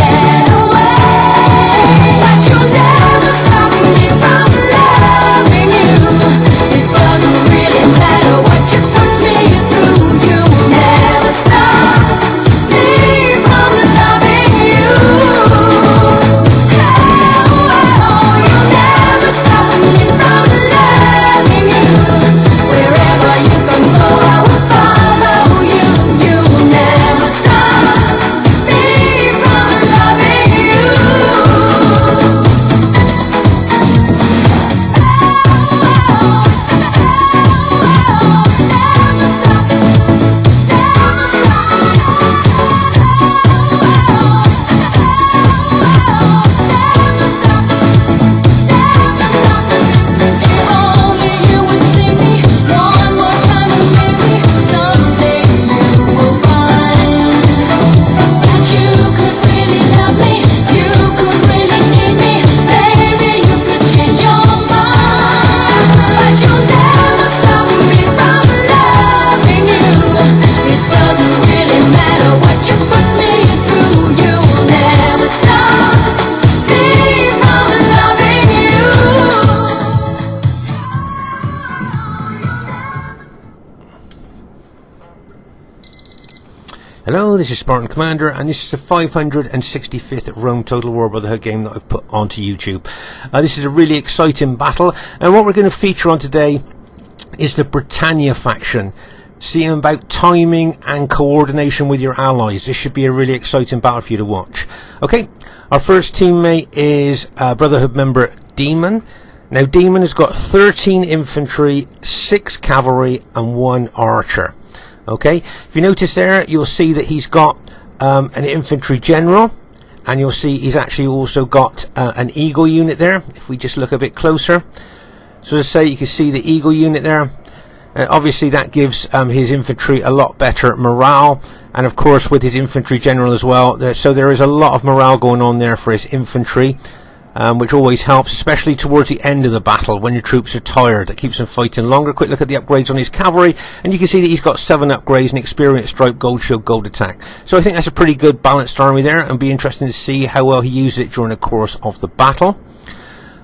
get away, but you'll never stop me from loving you. It doesn't really matter what you put me through. You'll never stop me from loving you. Oh, you'll never stop me from loving you. Wherever you can go, I will follow you. You'll never stop me from loving you. If only you would see me one more time, and maybe someday you will find that you could really love me, you could really need me. Maybe you could change your mind, but you'll never stop me from loving you. It doesn't really matter what you put me through. You'll never stop me from loving you. Hello, this is Spartan Commander, and this is the 565th Rome Total War Brotherhood game that I've put onto YouTube. This is a really exciting battle, and what we're going to feature on today is the Britannia faction. Seeing about timing and coordination with your allies. This should be a really exciting battle for you to watch. Okay, our first teammate is Brotherhood member Demon. Now, Demon has got 13 infantry, 6 cavalry, and 1 archer. Okay, if you notice there, you'll see that he's got an infantry general, and you'll see he's actually also got an eagle unit there. If we just look a bit closer, so as I say, you can see the eagle unit there. Obviously that gives his infantry a lot better morale, and of course with his infantry general as well. So there is a lot of morale going on there for his infantry, which always helps, especially towards the end of the battle when your troops are tired. That keeps them fighting longer. Quick look at the upgrades on his cavalry, and you can see that he's got 7 upgrades: an experience, stripe, gold shield, gold attack. So I think that's a pretty good balanced army there, and be interesting to see how well he uses it during the course of the battle.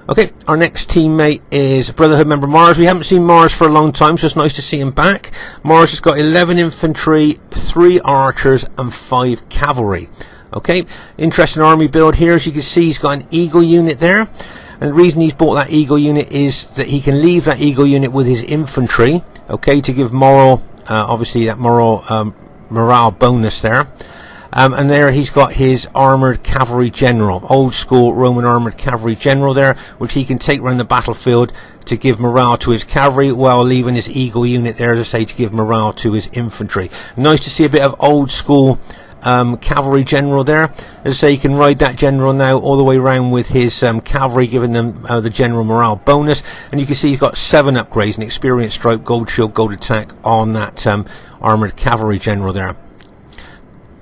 Okay, our next teammate is Brotherhood member Mars. We haven't seen Mars for a long time, so it's nice to see him back. Mars has got 11 infantry, 3 archers, and 5 cavalry. Okay, interesting army build here. As you can see, he's got an eagle unit there, and the reason he's bought that eagle unit is that he can leave that eagle unit with his infantry, okay, to give moral, obviously that morale bonus there. And there he's got his armoured cavalry general, old school Roman armoured cavalry general there, which he can take around the battlefield to give morale to his cavalry, while leaving his eagle unit there, as I say, to give morale to his infantry. Nice to see a bit of old school cavalry general there. As I say, you can ride that general now all the way around with his cavalry, giving them the general morale bonus. And you can see he's got 7 upgrades: an experience, stripe, gold shield, gold attack on that armoured cavalry general there.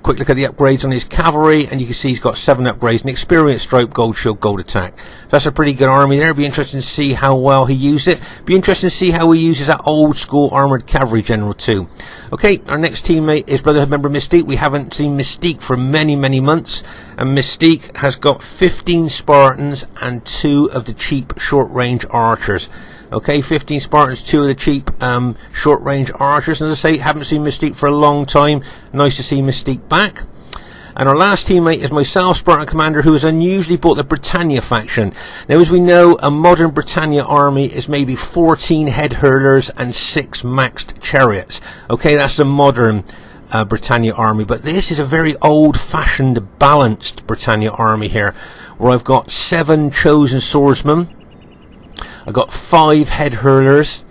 Quick look at the upgrades on his cavalry, and you can see he's got 7 upgrades: an experience, stripe, gold shield, gold attack. So that's a pretty good army there. Be interesting to see how well he used it. Be interesting to see how he uses that old school armoured cavalry general too. Okay, our next teammate is Brotherhood member Mystique. We haven't seen Mystique for many months, and Mystique has got 15 Spartans and 2 of the cheap short range archers. Okay, 15 Spartans, 2 of the cheap short range archers. And as I say, haven't seen Mystique for a long time. Nice to see Mystique back. And our last teammate is myself, Spartan Commander, who has unusually bought the Britannia faction. Now, as we know, a modern Britannia army is maybe 14 head hurlers and 6 maxed chariots. Okay, that's the modern Britannia army, but this is a very old-fashioned, balanced Britannia army here, where I've got 7 chosen swordsmen, I've got 5 head hurlers,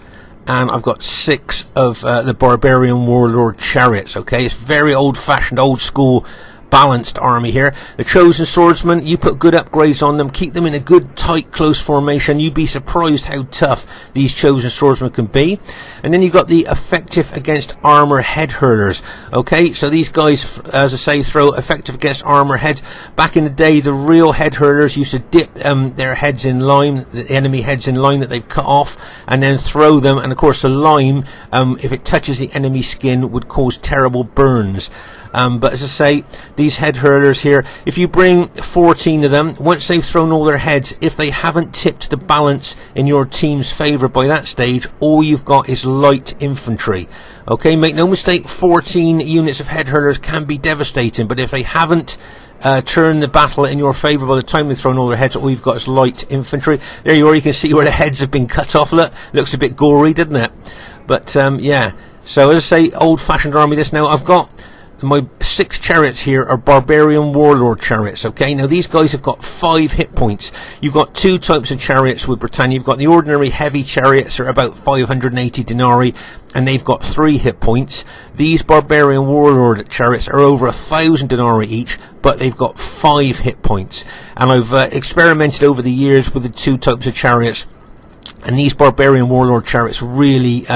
and I've got 6 of the barbarian warlord chariots. Okay, it's very old-fashioned, old-school, balanced army here. The chosen swordsmen, you put good upgrades on them, keep them in a good tight close formation, you'd be surprised how tough these chosen swordsmen can be. And then you've got the effective against armor head hurlers. Okay, so these guys, as I say, throw effective against armor heads. Back in the day, the real head hurlers used to dip their heads in lime, the enemy heads in lime that they've cut off, and then throw them. And of course the lime, if it touches the enemy skin, would cause terrible burns. But as I say, these head hurlers here, if you bring 14 of them, once they've thrown all their heads, if they haven't tipped the balance in your team's favour by that stage, all you've got is light infantry. Okay, make no mistake, 14 units of head hurlers can be devastating, but if they haven't turn the battle in your favour by the time they've thrown all their heads, all you've got is light infantry. There you are, you can see where the heads have been cut off. Look, looks a bit gory, doesn't it? But yeah, so as I say, old-fashioned army this. Now I've got my 6 chariots here are barbarian warlord chariots. Okay, now these guys have got 5 hit points. You've got 2 types of chariots with Britannia. You've got the ordinary heavy chariots are about 580 denarii, and they've got 3 hit points. These barbarian warlord chariots are over 1,000 denarii each, but they've got 5 hit points. And I've experimented over the years with the 2 types of chariots, and these barbarian warlord chariots really,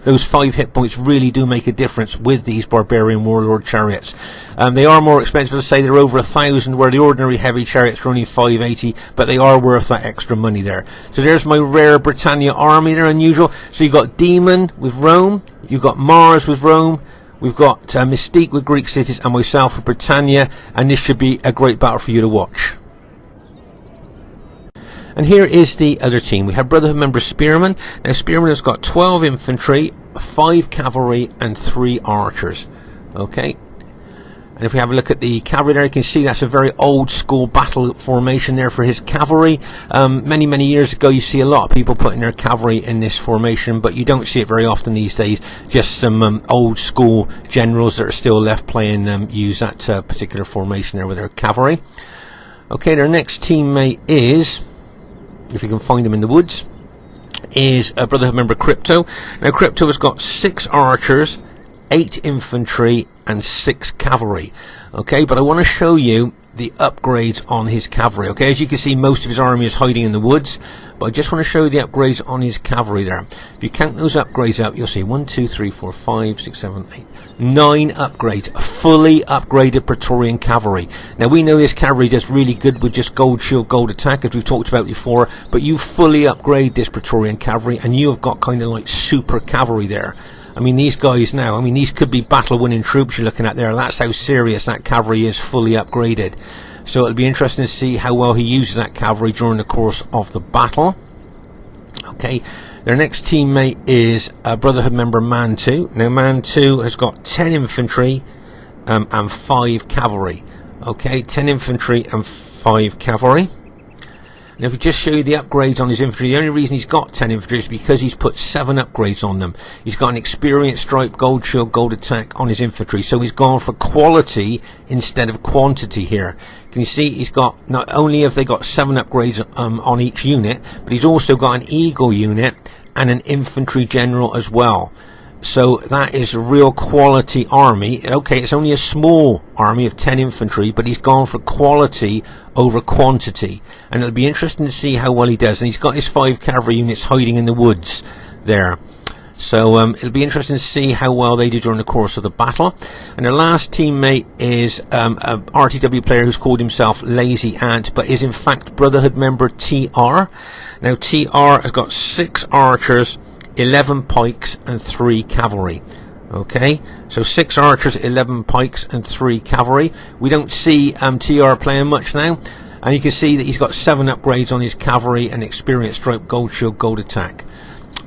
those 5 hit points really do make a difference with these barbarian warlord chariots. They are more expensive, to say they're over 1,000, where the ordinary heavy chariots are only 580, but they are worth that extra money there. So there's my rare Britannia army. They're unusual. So you've got Demon with Rome, you've got Mars with Rome, we've got Mystique with Greek cities, and myself with Britannia, and this should be a great battle for you to watch. And here is the other team. We have Brotherhood member Spearman. Now Spearman has got 12 infantry, 5 cavalry and 3 archers. Okay. And if we have a look at the cavalry there, you can see that's a very old school battle formation there for his cavalry. Many years ago, you see a lot of people putting their cavalry in this formation, but you don't see it very often these days. Just some old school generals that are still left playing use that particular formation there with their cavalry. Okay, their next teammate is, if you can find him in the woods, is a Brotherhood member Crypto. Now Crypto has got 6 archers, 8 infantry and 6 cavalry. Okay, but I want to show you the upgrades on his cavalry. Okay, as you can see, most of his army is hiding in the woods, but I just want to show you the upgrades on his cavalry there. If you count those upgrades up, you'll see 1, 2, 3, 4, 5, 6, 7, 8, 9 upgrades. Fully upgraded Praetorian cavalry. Now we know this cavalry does really good with just gold shield, gold attack, as we've talked about before, but you fully upgrade this Praetorian cavalry and you have got kind of like super cavalry there. I mean, these guys now, I mean, these could be battle-winning troops you're looking at there. That's how serious that cavalry is, fully upgraded. So it'll be interesting to see how well he uses that cavalry during the course of the battle. Okay, their next teammate is a Brotherhood member Man 2. Now, Man 2 has got 10 infantry and 5 cavalry. Okay, 10 infantry and 5 cavalry. And if we just show you the upgrades on his infantry, the only reason he's got 10 infantry is because he's put 7 upgrades on them. He's got an experienced stripe, gold shield, gold attack on his infantry. So he's gone for quality instead of quantity here. Can you see he's got, not only have they got 7 upgrades on each unit, but he's also got an eagle unit and an infantry general as well. So that is a real quality army. Okay, it's only a small army of 10 infantry, but he's gone for quality over quantity. And it'll be interesting to see how well he does. And he's got his 5 cavalry units hiding in the woods there. So it'll be interesting to see how well they do during the course of the battle. And their last teammate is a RTW player who's called himself Lazy Ant, but is in fact Brotherhood member TR. Now TR has got 6 archers, 11 pikes and 3 cavalry. Okay, so 6 archers, 11 pikes and 3 cavalry. We don't see TR playing much now, and you can see that he's got 7 upgrades on his cavalry and experienced stripe, gold shield, gold attack.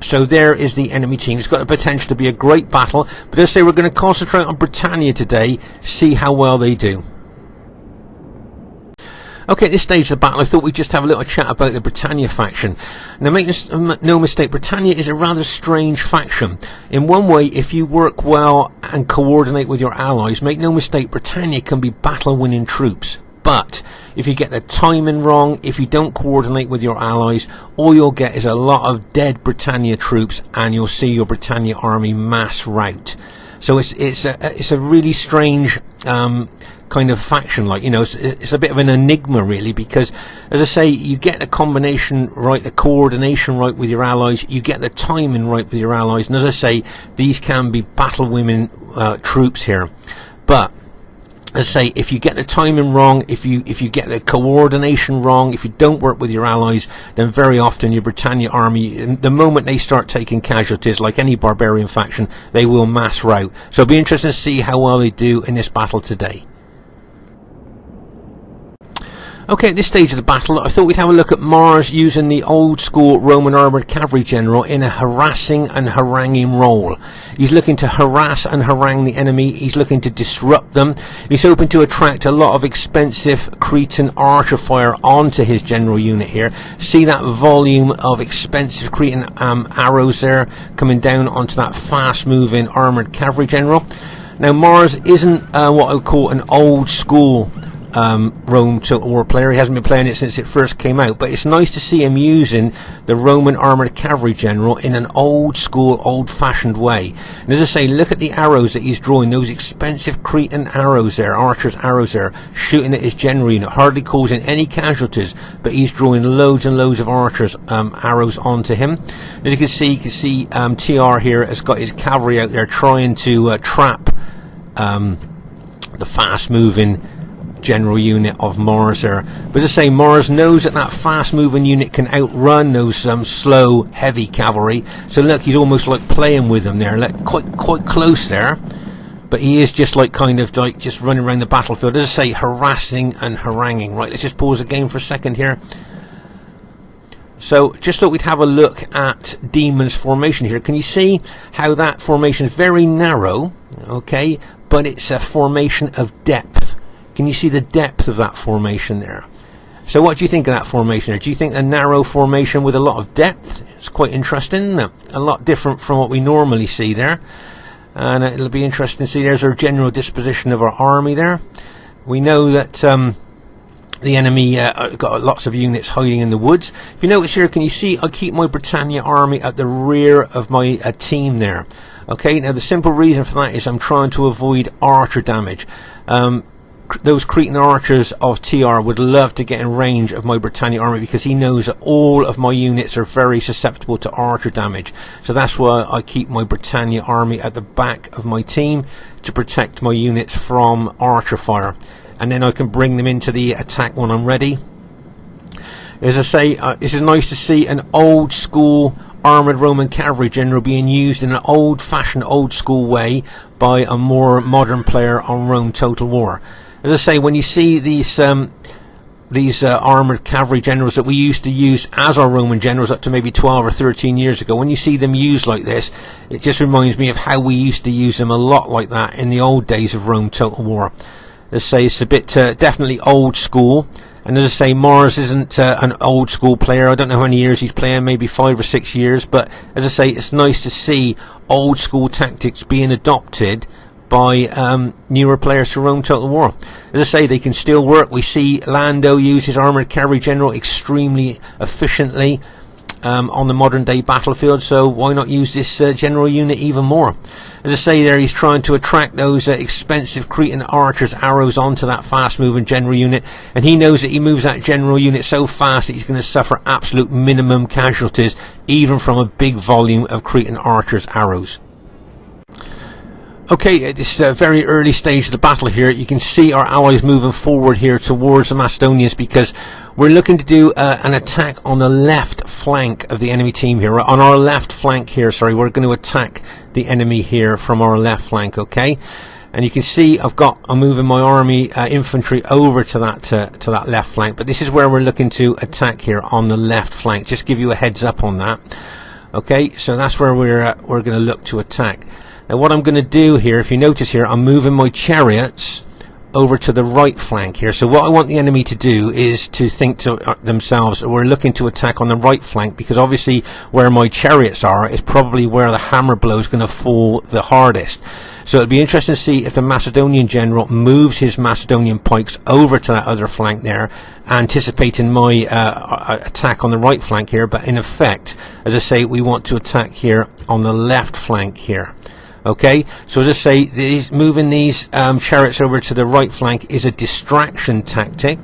So there is the enemy team. It's got the potential to be a great battle, but as I say, we're going to concentrate on Britannia today, see how well they do. Okay, at this stage of the battle, I thought we'd just have a little chat about the Britannia faction. Now, make no mistake, Britannia is a rather strange faction. In one way, if you work well and coordinate with your allies, make no mistake, Britannia can be battle-winning troops. But if you get the timing wrong, if you don't coordinate with your allies, all you'll get is a lot of dead Britannia troops, and you'll see your Britannia army mass rout. So it's a really strange kind of faction, like, you know, it's a bit of an enigma really, because as I say, you get the combination right, the coordination right with your allies, you get the timing right with your allies, and as I say, these can be battle women troops here. But As I say, if you get the timing wrong, if you get the coordination wrong, if you don't work with your allies, then very often your Britannia army, the moment they start taking casualties, like any barbarian faction, they will mass rout. So it'll be interesting to see how well they do in this battle today. Okay, at this stage of the battle, I thought we'd have a look at Mars using the old school Roman armoured cavalry general in a harassing and haranguing role. He's looking to harass and harangue the enemy. He's looking to disrupt them. He's hoping to attract a lot of expensive Cretan archer fire onto his general unit here. See that volume of expensive Cretan arrows there coming down onto that fast moving armoured cavalry general. Now Mars isn't what I would call an old school Rome Total War player. He hasn't been playing it since it first came out, but it's nice to see him using the Roman armoured cavalry general in an old school, old fashioned way. And as I say, look at the arrows that he's drawing, those expensive Cretan arrows there, archers arrows there, shooting at his general unit, hardly causing any casualties, but he's drawing loads and loads of archers arrows onto him. As you can see TR here has got his cavalry out there trying to trap the fast moving general unit of Mars there. But as I say, Mars knows that fast moving unit can outrun those slow heavy cavalry. So look, he's almost like playing with them there, like quite close there. But he is just like just running around the battlefield, as I say, harassing and haranguing. Right, let's just pause the game for a second here. So just thought we'd have a look at Demon's formation here. Can you see how that formation is very narrow, okay, but it's a formation of depth. Can you see the depth of that formation there? So what do you think of that formation there? Do you think a narrow formation with a lot of depth? It's quite interesting, isn't it? A lot different from what we normally see there. And it'll be interesting to see. There's our general disposition of our army there. We know that the enemy got lots of units hiding in the woods. If you notice here, can you see I keep my Britannia army at the rear of my team there. Okay, now the simple reason for that is I'm trying to avoid archer damage. Those Cretan archers of TR would love to get in range of my Britannia army because he knows that all of my units are very susceptible to archer damage. So that's why I keep my Britannia army at the back of my team to protect my units from archer fire. And then I can bring them into the attack when I'm ready. As I say, this is nice to see an old school armoured Roman cavalry general being used in an old fashioned, old school way by a more modern player on Rome Total War. As I say, when you see these armoured cavalry generals that we used to use as our Roman generals up to maybe 12 or 13 years ago, when you see them used like this, it just reminds me of how we used to use them a lot like that in the old days of Rome Total War. As I say, it's a bit definitely old school. And as I say, Mars isn't an old school player. I don't know how many years he's playing, maybe 5 or 6 years. But as I say, it's nice to see old school tactics being adopted by newer players to Rome Total War. As I say, they can still work. We see Lando use his armoured cavalry general extremely efficiently on the modern day battlefield, so why not use this general unit even more? As I say there, he's trying to attract those expensive Cretan archers arrows onto that fast moving general unit, and he knows that he moves that general unit so fast that he's going to suffer absolute minimum casualties even from a big volume of Cretan archers arrows. Okay, at this very early stage of the battle here, you can see our allies moving forward here towards the Macedonians because we're looking to do an attack on the left flank of the enemy team here. On our left flank here, sorry, we're going to attack the enemy here from our left flank, okay? And you can see I'm moving my army infantry over to that left flank, but this is where we're looking to attack here on the left flank. Just give you a heads up on that. Okay, so that's where we're going to look to attack. Now what I'm going to do here, if you notice here, I'm moving my chariots over to the right flank here. So what I want the enemy to do is to think to themselves, we're looking to attack on the right flank, because obviously where my chariots are is probably where the hammer blow is going to fall the hardest. So it'll be interesting to see if the Macedonian general moves his Macedonian pikes over to that other flank there, anticipating my attack on the right flank here. But in effect, as I say, we want to attack here on the left flank here. Okay, so as I say, moving these chariots over to the right flank is a distraction tactic.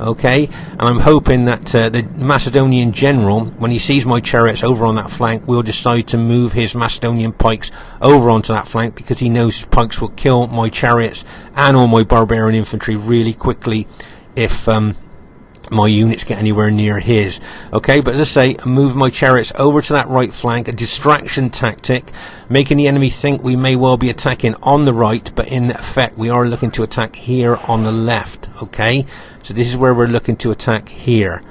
Okay, and I'm hoping that the Macedonian general, when he sees my chariots over on that flank, will decide to move his Macedonian pikes over onto that flank, because he knows his pikes will kill my chariots and all my barbarian infantry really quickly if my units get anywhere near his. Okay, but as I say, I'm moving my chariots over to that right flank, a distraction tactic, making the enemy think we may well be attacking on the right, but in effect we are looking to attack here on the left. Okay, so this is where we're looking to attack here.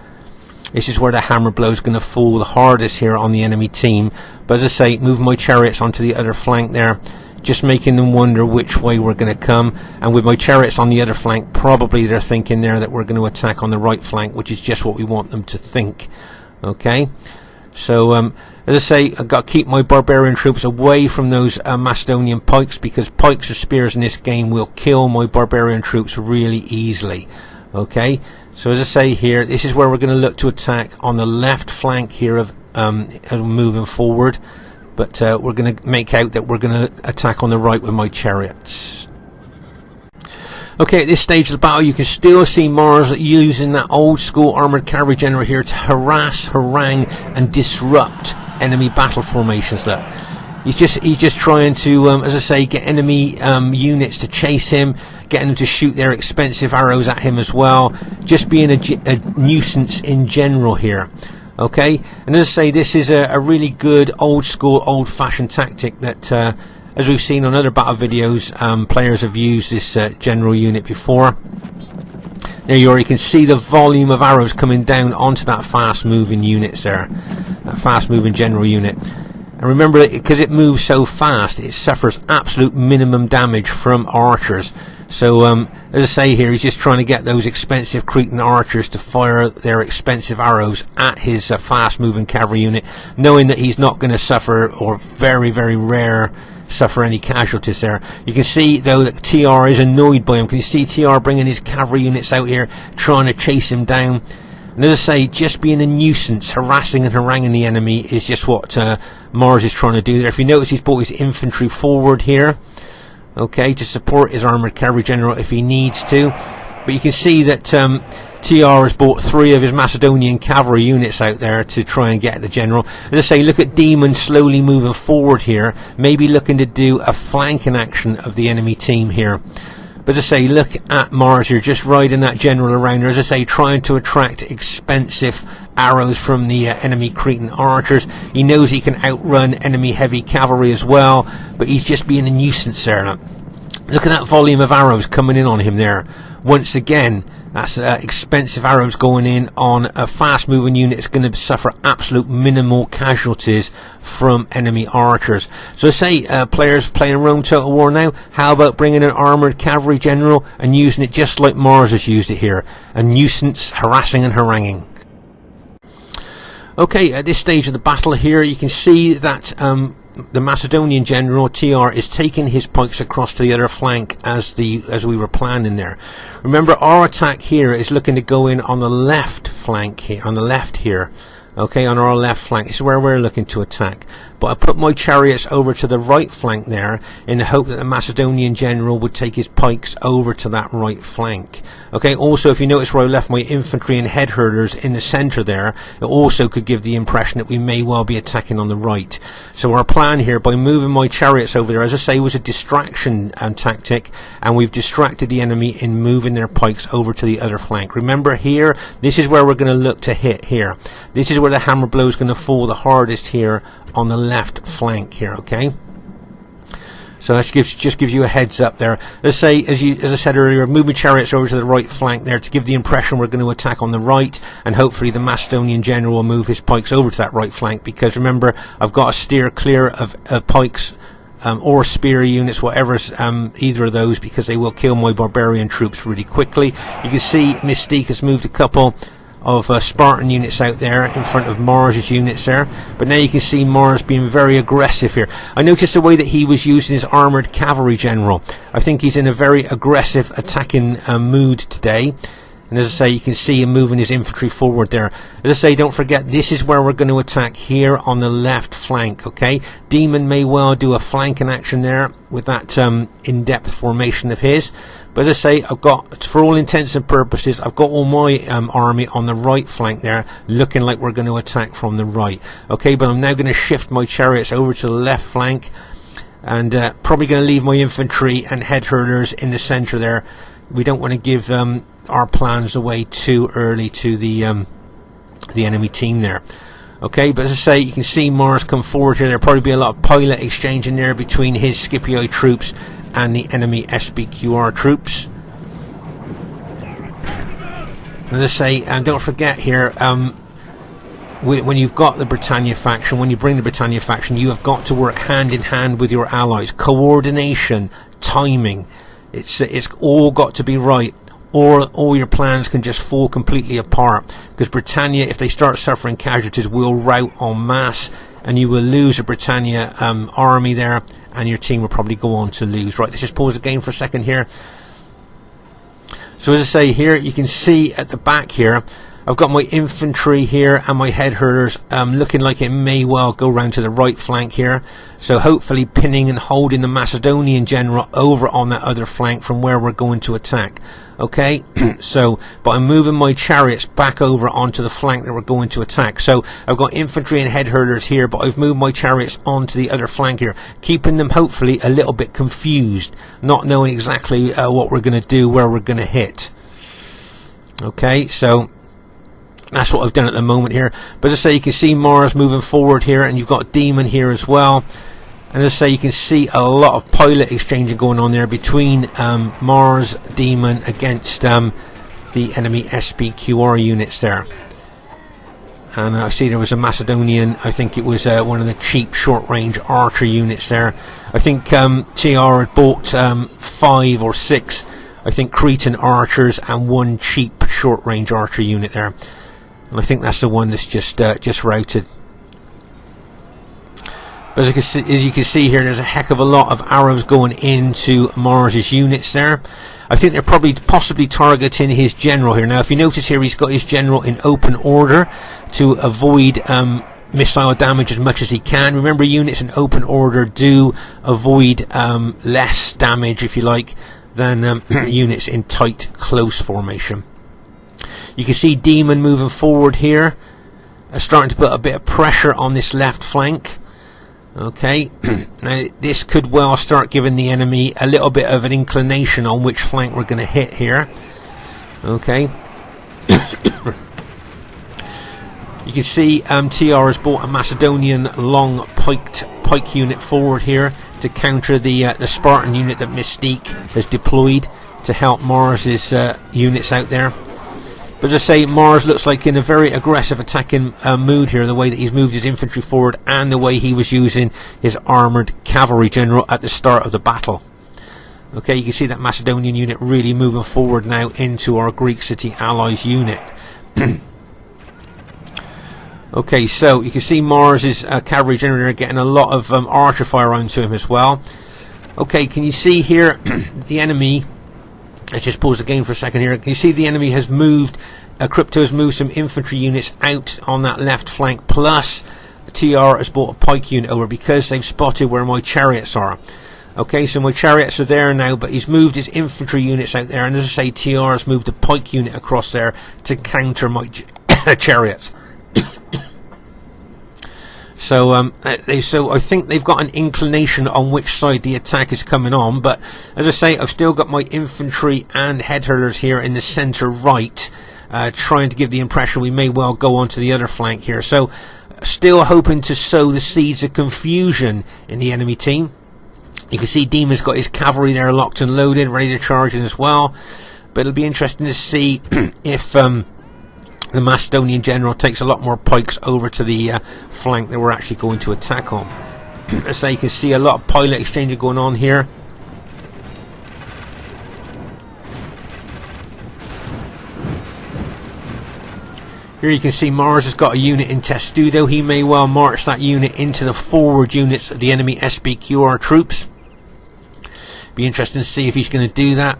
This is where the hammer blow is going to fall the hardest here on the enemy team. But as I say, move my chariots onto the other flank there, just making them wonder which way we're going to come. And with my chariots on the other flank, probably they're thinking there that we're going to attack on the right flank, which is just what we want them to think. Okay, so as I say, I've got to keep my barbarian troops away from those Macedonian pikes, because pikes or spears in this game will kill my barbarian troops really easily. Okay, so as I say here, this is where we're going to look to attack on the left flank here of moving forward. But we're going to make out that we're going to attack on the right with my chariots. Okay, at this stage of the battle, you can still see Mars using that old school armoured cavalry general here to harass, harangue and disrupt enemy battle formations. Look, he's just trying to, as I say, get enemy units to chase him, getting them to shoot their expensive arrows at him as well, just being a nuisance in general here. Okay, and as I say, this is a really good old school, old fashioned tactic that as we've seen on other battle videos, players have used this general unit before. There you are, you can see the volume of arrows coming down onto that fast moving units there, that fast moving general unit. And remember, because it moves so fast, it suffers absolute minimum damage from archers. So as I say here, he's just trying to get those expensive Cretan archers to fire their expensive arrows at his fast moving cavalry unit, knowing that he's not going to suffer, or very, very rare, suffer any casualties there. You can see though that TR is annoyed by him. Can you see TR bringing his cavalry units out here, trying to chase him down? And as I say, just being a nuisance, harassing and haranguing the enemy is just what Mars is trying to do there. If you notice, he's brought his infantry forward here, okay, to support his armoured cavalry general if he needs to. But you can see that TR has brought 3 of his Macedonian cavalry units out there to try and get the general. As I say, look at Demon slowly moving forward here, maybe looking to do a flanking action of the enemy team here. But as I say, look at Mars here, just riding that general around there, as I say, trying to attract expensive arrows from the enemy Cretan archers. He knows he can outrun enemy heavy cavalry as well, but he's just being a nuisance there. Look at that volume of arrows coming in on him there. Once again, that's expensive arrows going in on a fast moving unit. It's going to suffer absolute minimal casualties from enemy archers. So say players playing Rome Total War now, how about bringing an armoured cavalry general and using it just like Mars has used it here? A nuisance, harassing and haranguing. Okay, at this stage of the battle here, you can see that the Macedonian general TR is taking his pikes across to the other flank as we were planning there. Remember, our attack here is looking to go in on the left flank here, on the left here. Okay, on our left flank. This is where we're looking to attack. But I put my chariots over to the right flank there in the hope that the Macedonian general would take his pikes over to that right flank. Okay, also if you notice where I left my infantry and head herders in the centre there, it also could give the impression that we may well be attacking on the right. So our plan here, by moving my chariots over there, as I say, was a distraction tactic, and we've distracted the enemy in moving their pikes over to the other flank. Remember here, this is where we're going to look to hit here. This is where the hammer blow is going to fall the hardest here on the left flank here, okay? So that just gives you a heads up there. Let's say, as I said earlier, moving chariots over to the right flank there to give the impression we're going to attack on the right, and hopefully the Macedonian general will move his pikes over to that right flank, because remember, I've got to steer clear of pikes or spear units, whatever's either of those, because they will kill my barbarian troops really quickly. You can see Mystique has moved a couple of Spartan units out there in front of Mars's units there, but now you can see Mars being very aggressive here. I noticed the way that he was using his armoured cavalry general. I think he's in a very aggressive attacking mood today. And as I say, you can see him moving his infantry forward there. As I say, don't forget, this is where we're going to attack, here on the left flank, okay? Demon may well do a flanking action there with that in-depth formation of his. But as I say, I've got, for all intents and purposes, I've got all my army on the right flank there, looking like we're going to attack from the right. Okay, but I'm now going to shift my chariots over to the left flank, and probably going to leave my infantry and head hurlers in the centre there. We don't want to give our plans away too early to the enemy team there. Okay, but as I say, you can see Mars come forward here. There'll probably be a lot of pilot exchange in there between his Scipio troops and the enemy SBQR troops. As I say, and don't forget here, when you've got the Britannia faction, when you bring the Britannia faction, you have got to work hand in hand with your allies. Coordination, timing, it's all got to be right, or all your plans can just fall completely apart, because Britannia, if they start suffering casualties, will rout en masse, and you will lose a Britannia army there, and your team will probably go on to lose. Right, let's just pause the game for a second here. So as I say, here you can see at the back here, I've got my infantry here and my head hurlers looking like it may well go round to the right flank here. So hopefully pinning and holding the Macedonian general over on that other flank from where we're going to attack. Okay, so, but I'm moving my chariots back over onto the flank that we're going to attack. So I've got infantry and head hurlers here, but I've moved my chariots onto the other flank here, keeping them hopefully a little bit confused, not knowing exactly what we're going to do, where we're going to hit. Okay, so that's what I've done at the moment here. But as I say, you can see Mars moving forward here, and you've got Demon here as well. And as I say, you can see a lot of pilot exchanging going on there between Mars Demon against the enemy SBQR units there. And I see there was a Macedonian, I think it was one of the cheap short-range archer units there. I think TR had bought 5 or 6, I think, Cretan archers and 1 cheap short-range archer unit there. And I think that's the one that's just routed. But as you can see here, there's a heck of a lot of arrows going into Mars's units there. I think they're possibly targeting his general here. Now, if you notice here, he's got his general in open order to avoid missile damage as much as he can. Remember, units in open order do avoid less damage, if you like, than units in tight, close formation. You can see Demon moving forward here, starting to put a bit of pressure on this left flank. Okay, now this could well start giving the enemy a little bit of an inclination on which flank we're going to hit here. Okay. You can see TR has bought a Macedonian long pike unit forward here to counter the Spartan unit that Mystique has deployed to help Mars's units out there. But as I say, Mars looks like in a very aggressive attacking mood here, the way that he's moved his infantry forward and the way he was using his armoured cavalry general at the start of the battle. Okay, you can see that Macedonian unit really moving forward now into our Greek city allies unit. Okay, so you can see Mars's cavalry general getting a lot of archer fire onto him as well. Okay, can you see here the enemy? Let's just pause the game for a second here. Can you see the enemy has moved, Crypto has moved some infantry units out on that left flank, plus TR has brought a pike unit over because they've spotted where my chariots are. Okay, so my chariots are there now, but he's moved his infantry units out there, and as I say, TR has moved a pike unit across there to counter my chariots. So I think they've got an inclination on which side the attack is coming on, but as I say, I've still got my infantry and head hurlers here in the centre right, trying to give the impression we may well go on to the other flank here. So still hoping to sow the seeds of confusion in the enemy team. You can see Demon's got his cavalry there locked and loaded, ready to charge in as well. But it'll be interesting to see if the Macedonian general takes a lot more pikes over to the flank that we're actually going to attack on. So you can see a lot of pilot exchanging going on here. Here you can see Mars has got a unit in Testudo. He may well march that unit into the forward units of the enemy SBQR troops. Be interesting to see if he's going to do that.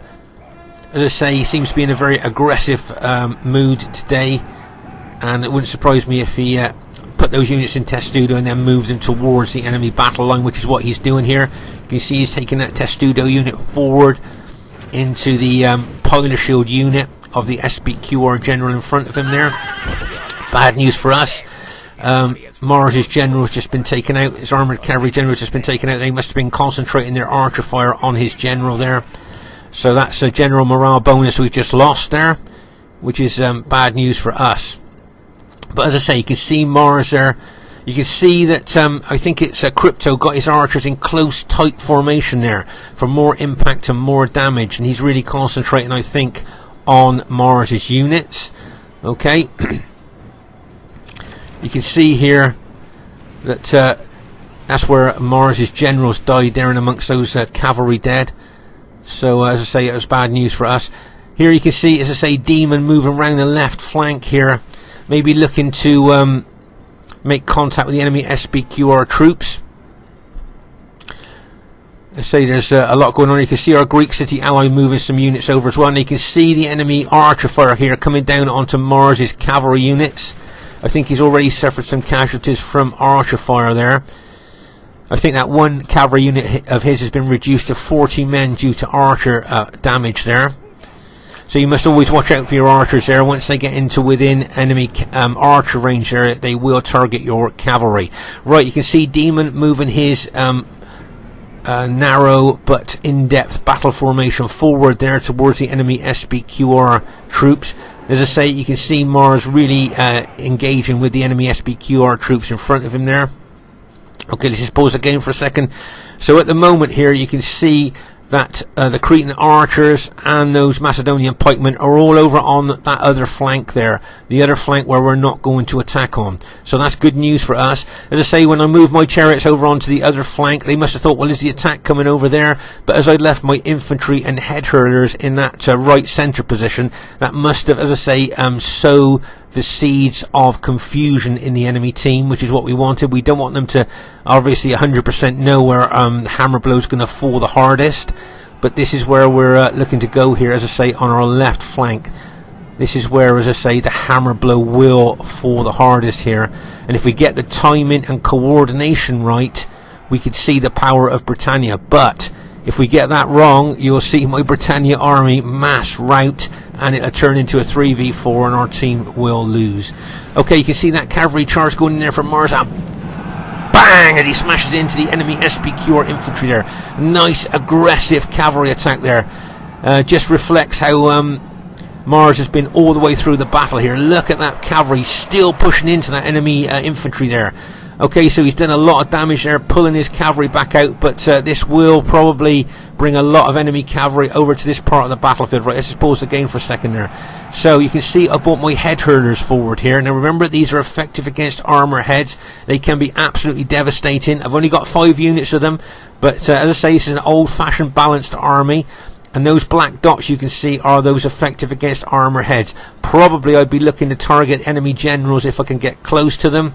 as I say, he seems to be in a very aggressive mood today, and it wouldn't surprise me if he put those units in Testudo and then moved them towards the enemy battle line, which is what he's doing here. You can see he's taking that Testudo unit forward into the Piler Shield unit of the SBQR general in front of him there. Bad news for us. Mars's general's just been taken out. His armoured cavalry general's just been taken out. They must have been concentrating their archer fire on his general there. So that's a general morale bonus we've just lost there, which is bad news for us. But as I say, you can see Mars there. You can see that I think it's Crypto got his archers in close, tight formation there for more impact and more damage, and he's really concentrating, I think, on Mars's units. Okay. You can see here that that's where Mars's generals died there, and amongst those cavalry dead. So as I say, it was bad news for us. Here you can see, as I say, Demon moving around the left flank here, maybe looking to make contact with the enemy SBQR troops. I say there's a lot going on. You can see our Greek city ally moving some units over as well, and you can see the enemy archer fire here coming down onto Mars's cavalry units. I think he's already suffered some casualties from archer fire there. I think that one cavalry unit of his has been reduced to 40 men due to archer damage there. So you must always watch out for your archers there. Once they get into within enemy archer range there, they will target your cavalry. Right, you can see Demon moving his narrow but in-depth battle formation forward there towards the enemy SBQR troops. As I say, you can see Mars really engaging with the enemy SBQR troops in front of him there. Okay, let's just pause the game for a second. So at the moment here, you can see that the Cretan archers and those Macedonian pikemen are all over on that other flank there, the other flank where we're not going to attack on. So that's good news for us. As I say, when I moved my chariots over onto the other flank, they must have thought, well, is the attack coming over there? But as I left my infantry and head hurlers in that right centre position, that must have, as I say, sow the seeds of confusion in the enemy team, which is what we wanted. We don't want them to obviously 100% know where the hammer blow is going to fall the hardest, but this is where we're looking to go here, as I say, on our left flank. This is where, as I say, the hammer blow will fall the hardest here, and if we get the timing and coordination right, we could see the power of Britannia. But if we get that wrong, you'll see my Britannia army mass rout, and it'll turn into a 3v4 and our team will lose. Okay, you can see that cavalry charge going in there from Mars. Bang! And he smashes into the enemy SBQR infantry there. Nice aggressive cavalry attack there. Just reflects how Mars has been all the way through the battle here. Look at that cavalry still pushing into that enemy infantry there. Okay, so he's done a lot of damage there, pulling his cavalry back out, but this will probably bring a lot of enemy cavalry over to this part of the battlefield. Right, let's just pause the game for a second there. So you can see I've brought my head hurlers forward here. Now remember, these are effective against armour heads. They can be absolutely devastating. I've only got 5 units of them, but as I say, this is an old-fashioned balanced army. And those black dots you can see are those effective against armour heads. Probably I'd be looking to target enemy generals if I can get close to them.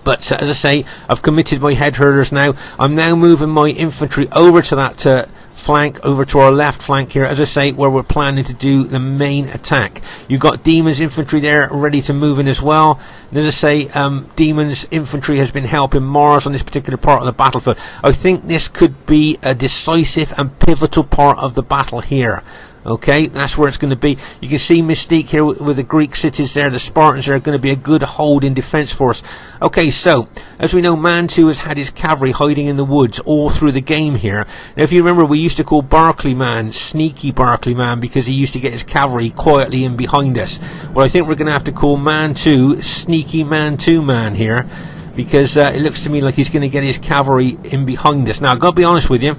But as I say, I've committed my head hurlers now. I'm now moving my infantry over to that flank, over to our left flank here, as I say, where we're planning to do the main attack. You've got Demon's infantry there ready to move in as well. And as I say, Demon's infantry has been helping Mars on this particular part of the battlefield. I think this could be a decisive and pivotal part of the battle here. Okay, that's where it's going to be. You can see Mystique here with the Greek cities there. The Spartans are going to be a good hold in defence for us. Okay, so as we know, Man 2 has had his cavalry hiding in the woods all through the game here. Now, if you remember, we used to call Barclay Man Sneaky Barclay Man because he used to get his cavalry quietly in behind us. Well, I think we're going to have to call Man 2 Sneaky Man 2 Man here, because it looks to me like he's going to get his cavalry in behind us. Now, I've got to be honest with you.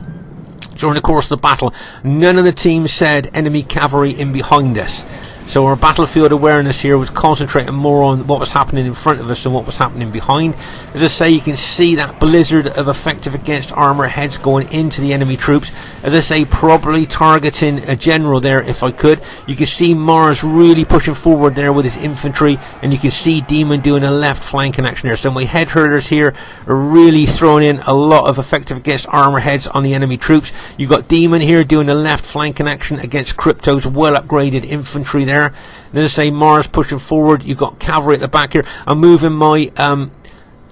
During the course of the battle, none of the teams said enemy cavalry in behind us. So our battlefield awareness here was concentrating more on what was happening in front of us than what was happening behind. As I say, you can see that blizzard of effective against armor heads going into the enemy troops. As I say, probably targeting a general there if I could. You can see Mars really pushing forward there with his infantry, and you can see Demon doing a left flanking action there. So my head herders here are really throwing in a lot of effective against armor heads on the enemy troops. You've got Demon here doing a left flanking action against Crypto's well upgraded infantry there. And as I say, Mars pushing forward. You've got cavalry at the back here. I'm moving my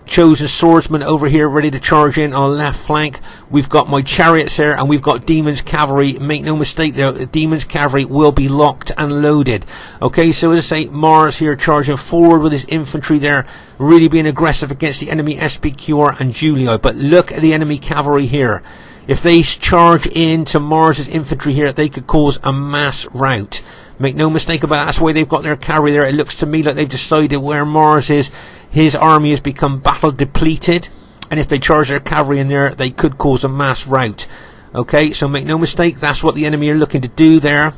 chosen swordsman over here ready to charge in on the left flank. We've got my chariots there, and we've got Demon's cavalry. Make no mistake there, the Demon's cavalry will be locked and loaded. Okay, so as I say, Mars here charging forward with his infantry there, really being aggressive against the enemy SPQR and Julii. But look at the enemy cavalry here. If they charge into Mars's infantry here, they could cause a mass rout. Make no mistake about it, that's why they've got their cavalry there. It looks to me like they've decided where Mars is, his army has become battle depleted, and if they charge their cavalry in there, they could cause a mass rout. Okay, so make no mistake, that's what the enemy are looking to do there.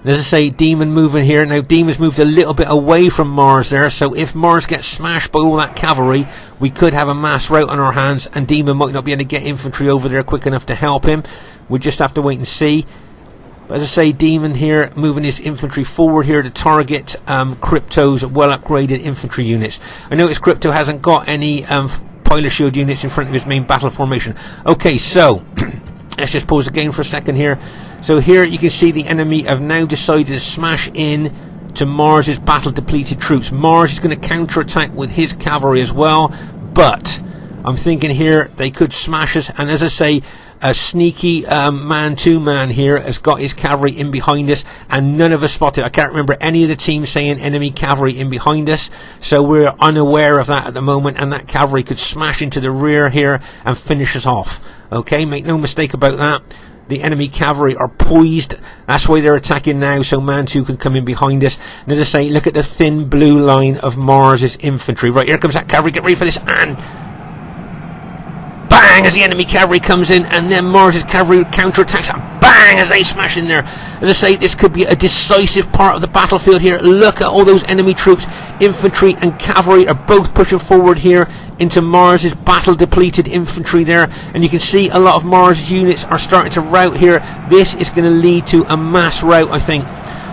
And as I say, Demon moving here. Now Demon's moved a little bit away from Mars there, so if Mars gets smashed by all that cavalry, we could have a mass rout on our hands, and Demon might not be able to get infantry over there quick enough to help him. We just have to wait and see. But as I say, Demon here moving his infantry forward here to target Crypto's well upgraded infantry units. I notice Crypto hasn't got any pilot shield units in front of his main battle formation. Okay, so let's just pause the game for a second here. So here you can see the enemy have now decided to smash in to Mars's battle depleted troops. Mars is going to counter attack with his cavalry as well, but I'm thinking here they could smash us, and as I say, a sneaky man-to-man here has got his cavalry in behind us, and none of us spotted. I can't remember any of the teams saying enemy cavalry in behind us, so we're unaware of that at the moment, and that cavalry could smash into the rear here and finish us off. Okay, make no mistake about that. The enemy cavalry are poised. That's why they're attacking now, so Man-2 can come in behind us. And as I say, look at the thin blue line of Mars's infantry. Right, here comes that cavalry. Get ready for this, and bang as the enemy cavalry comes in, and then Mars's cavalry counterattacks, and bang as they smash in there. As I say, this could be a decisive part of the battlefield here. Look at all those enemy troops. Infantry and cavalry are both pushing forward here into Mars's battle depleted infantry there, and you can see a lot of Mars units are starting to rout here. This is going to lead to a mass rout, I think.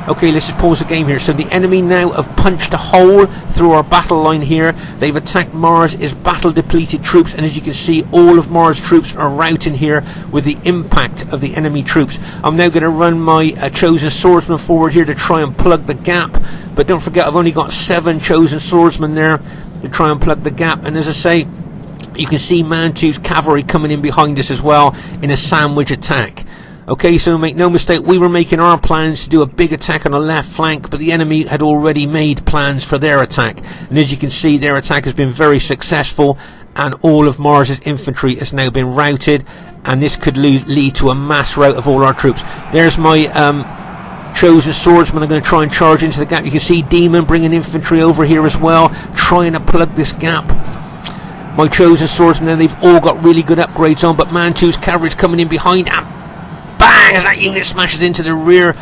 Okay, let's just pause the game here. So the enemy now have punched a hole through our battle line here. They've attacked Mars's battle depleted troops, and as you can see, all of Mars troops are routing here with the impact of the enemy troops. I'm now going to run my chosen swordsman forward here to try and plug the gap, but don't forget I've only got 7 chosen swordsmen there to try and plug the gap. And as I say, you can see Man-2's cavalry coming in behind us as well in a sandwich attack. Okay, so make no mistake, we were making our plans to do a big attack on the left flank, but the enemy had already made plans for their attack. And as you can see, their attack has been very successful, and all of Mars's infantry has now been routed, and this could lead to a mass rout of all our troops. There's my chosen swordsman. I'm going to try and charge into the gap. You can see Demon bringing infantry over here as well, trying to plug this gap. My chosen swordsman, they've all got really good upgrades on, but Man-2's cavalry's coming in behind, and bang as that unit smashes into the rear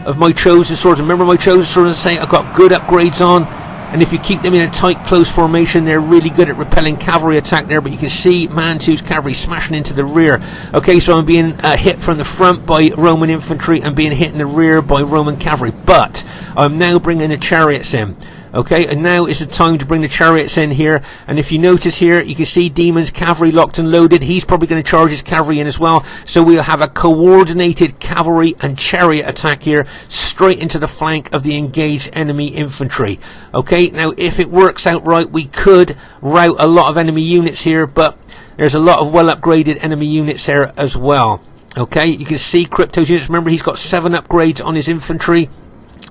of my chosen swordsman. Remember, my chosen swordsman saying I've got good upgrades on, and if you keep them in a tight close formation, they're really good at repelling cavalry attack there. But you can see Man-2's cavalry smashing into the rear. Okay, so I'm being hit from the front by Roman infantry and being hit in the rear by Roman cavalry, but I'm now bringing the chariots in. Okay, and now is the time to bring the chariots in here. And if you notice here, you can see Demon's cavalry locked and loaded. He's probably going to charge his cavalry in as well. So we'll have a coordinated cavalry and chariot attack here, straight into the flank of the engaged enemy infantry. Okay, now if it works out right, we could rout a lot of enemy units here, but there's a lot of well upgraded enemy units here as well. Okay, you can see Crypto's units. Remember, he's got 7 upgrades on his infantry.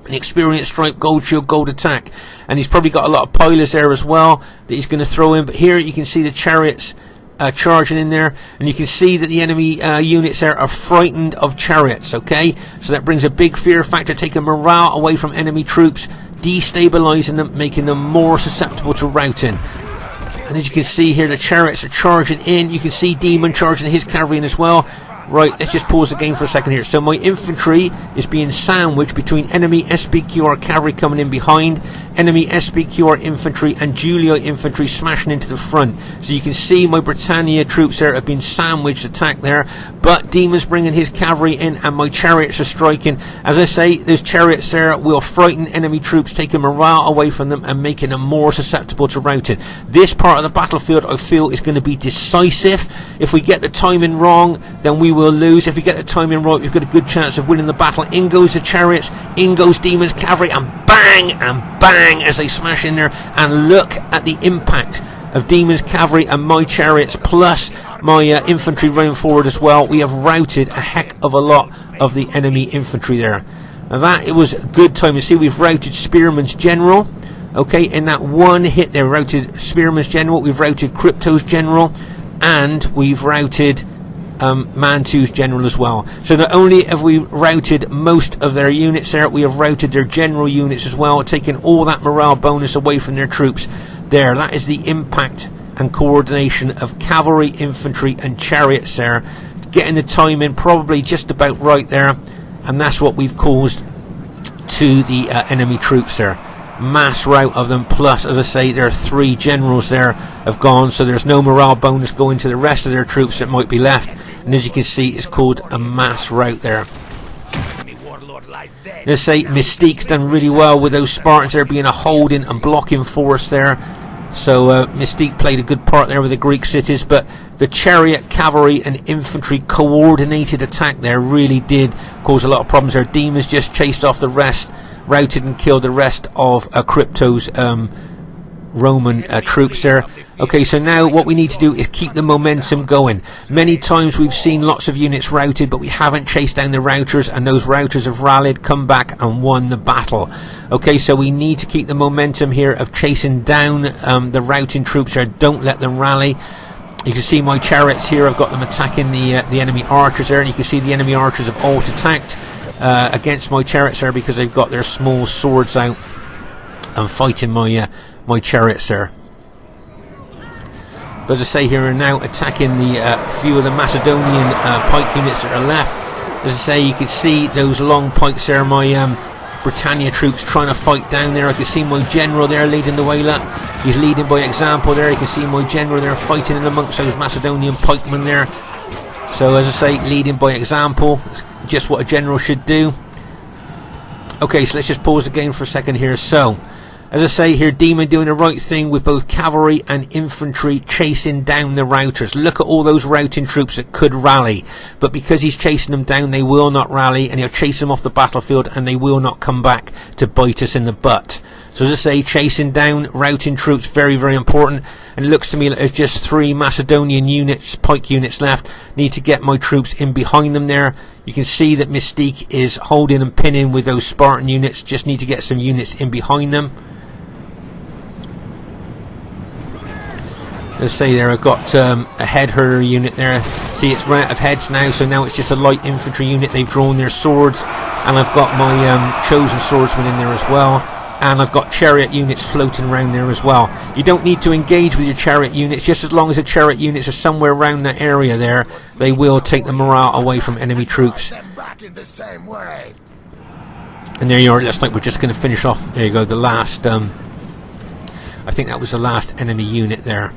An experienced stripe, gold shield, gold attack, and he's probably got a lot of pilers there as well that he's going to throw in. But here you can see the chariots charging in there, and you can see that the enemy units there are frightened of chariots. Okay, so that brings a big fear factor, taking morale away from enemy troops, destabilizing them, making them more susceptible to routing. And as you can see here, the chariots are charging in. You can see Demon charging his cavalry in as well. Right, let's just pause the game for a second here. So my infantry is being sandwiched between enemy SPQR cavalry coming in behind, enemy SPQR infantry and Julio infantry smashing into the front. So you can see my Britannia troops there have been sandwiched, attacked there, but Demon's bringing his cavalry in and my chariots are striking. As I say, those chariots there will frighten enemy troops, taking morale away from them and making them more susceptible to routing. This part of the battlefield I feel is going to be decisive. If we get the timing wrong, then we will lose. If we get the timing right, we've got a good chance of winning the battle. In goes the chariots, in goes Demon's cavalry, and bang as they smash in there. And look at the impact of Demon's cavalry and my chariots plus my infantry running forward as well. We have routed a heck of a lot of the enemy infantry there. Now that, it was a good time. You see, we've routed Spearman's general. Okay, in that one hit there, routed Spearman's general, we've routed Crypto's general, and we've routed Mantu's general as well. So not only have we routed most of their units there, we have routed their general units as well, taking all that morale bonus away from their troops there. That is the impact and coordination of cavalry, infantry and chariots there, getting the timing probably just about right there, and that's what we've caused to the enemy troops there. Mass rout of them, plus as I say, there are 3 generals there have gone, so there's no morale bonus going to the rest of their troops that might be left, and as you can see, it's called a mass rout there. Let's say Mystique's done really well with those Spartans there being a holding and blocking force there, so Mystique played a good part there with the Greek cities, but the chariot, cavalry and infantry coordinated attack there really did cause a lot of problems there. Demons just chased off the rest, routed and killed the rest of Crypto's Roman troops there. Okay, so now what we need to do is keep the momentum going. Many times we've seen lots of units routed, but we haven't chased down the routers, and those routers have rallied, come back and won the battle. Okay, so we need to keep the momentum here of chasing down the routing troops there. Don't let them rally. You can see my chariots here, I've got them attacking the enemy archers there, and you can see the enemy archers have all attacked against my chariots there because they've got their small swords out and fighting my chariots there. But as I say, here are now attacking the few of the Macedonian pike units that are left. As I say, you can see those long pikes there, my Britannia troops trying to fight down there. I can see my general there leading the way. Look, he's leading by example there. You can see my general there fighting in amongst those Macedonian pikemen there. So as I say, leading by example, it's just what a general should do. Okay, so let's just pause the game for a second here. So as I say here, Demon doing the right thing with both cavalry and infantry chasing down the routers. Look at all those routing troops that could rally, but because he's chasing them down, they will not rally, and he'll chase them off the battlefield and they will not come back to bite us in the butt. So as I say, chasing down routing troops, very, very important. And it looks to me like there's just 3 Macedonian units, pike units left. Need to get my troops in behind them there. You can see that Mystique is holding and pinning with those Spartan units. Just need to get some units in behind them. Let's say there, I've got a head herder unit there. See, it's run out of heads now, so now it's just a light infantry unit. They've drawn their swords, and I've got my chosen swordsman in there as well, and I've got chariot units floating around there as well. You don't need to engage with your chariot units, just as long as the chariot units are somewhere around that area there, they will take the morale away from enemy troops. And there you are, it looks like we're just going to finish off. There you go, the last, I think that was the last enemy unit there.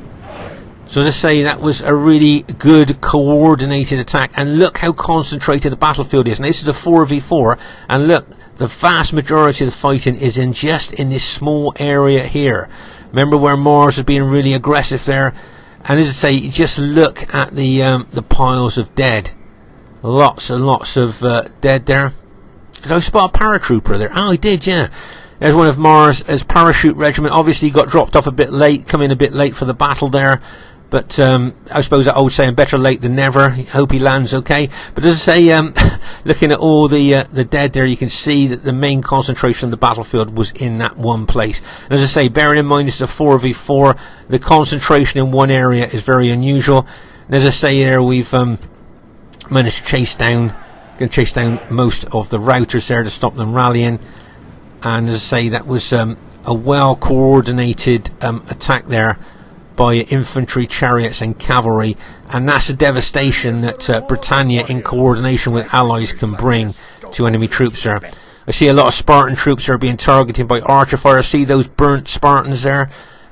So as I say, that was a really good coordinated attack, and look how concentrated the battlefield is. And this is a 4v4, and look, the vast majority of the fighting is just in this small area here. Remember where Mars is being really aggressive there? And as I say, just look at the piles of dead. Lots and lots of dead there. Did I spot a paratrooper there? Oh, I did, yeah. There's one of Mars' parachute regiment. Obviously got dropped off a bit late, come in a bit late for the battle there. But I suppose that old saying, better late than never. Hope he lands okay. But as I say, looking at all the dead there, you can see that the main concentration of the battlefield was in that one place. And as I say, bearing in mind this is a 4v4, the concentration in one area is very unusual. And as I say there, we've managed to chase down most of the routers there to stop them rallying. And as I say, that was a well coordinated attack there by infantry, chariots and cavalry, and that's the devastation that Britannia in coordination with allies can bring to enemy troops there. I see a lot of Spartan troops are being targeted by archer fire. I see those burnt Spartans there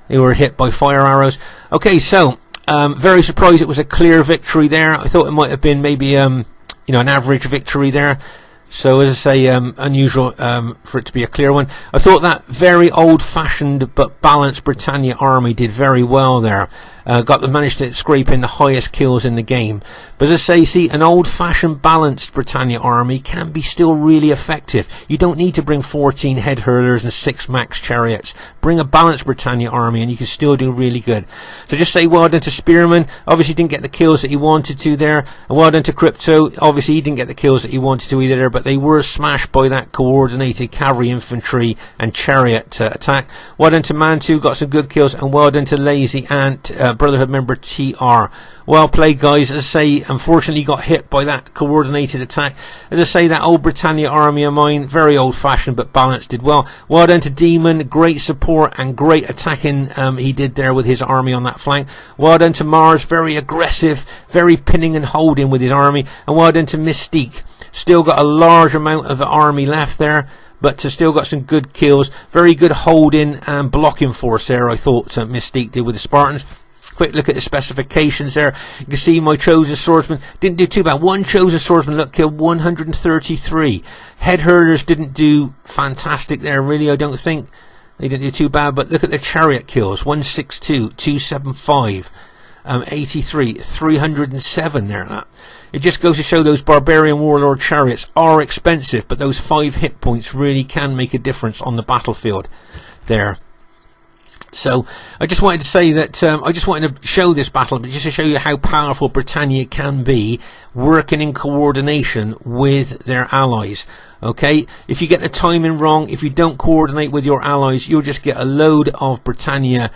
who were hit by fire arrows. Okay, so very surprised it was a clear victory there. I thought it might have been maybe an average victory there. So as I say, unusual for it to be a clear one. I thought that very old-fashioned but balanced Britannia army did very well there. Managed to scrape in the highest kills in the game. But as I say, see, an old-fashioned balanced Britannia army can be still really effective. You don't need to bring 14 head hurlers and 6 max chariots. Bring a balanced Britannia army and you can still do really good. So just say well done to Spearman. Obviously didn't get the kills that he wanted to there. And well done to Crypto. Obviously he didn't get the kills that he wanted to either there, but they were smashed by that coordinated cavalry, infantry and chariot attack. Well done to Mantu, got some good kills, and well done to Lazy Ant, Brotherhood member TR. Well played, guys. As I say, unfortunately got hit by that coordinated attack. As I say, that old Britannia army of mine, very old fashioned but balanced, did well. Well done to Demon, great support and great attacking he did there with his army on that flank. Well done to Mars, very aggressive, very pinning and holding with his army. And well done to Mystique, still got a large amount of the army left there, but still got some good kills. Very good holding and blocking force there, I thought Mystique did with the Spartans. Quick look at the specifications there. You can see my chosen swordsman didn't do too bad. One chosen swordsman, look, killed 133. Head hurlers didn't do fantastic there, really, I don't think. They didn't do too bad, but look at the chariot kills. 162, 275, 83, 307 there. It just goes to show those barbarian warlord chariots are expensive, but those 5 hit points really can make a difference on the battlefield there. So I just wanted to say that I just wanted to show this battle, but just to show you how powerful Britannia can be working in coordination with their allies. Okay, if you get the timing wrong, if you don't coordinate with your allies, you'll just get a load of Britannia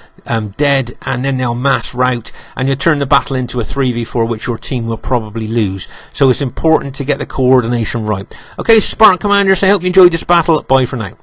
dead, and then they'll mass rout, and you'll turn the battle into a 3v4, which your team will probably lose. So it's important to get the coordination right. Okay, Spartan Commanders, I hope you enjoyed this battle. Bye for now.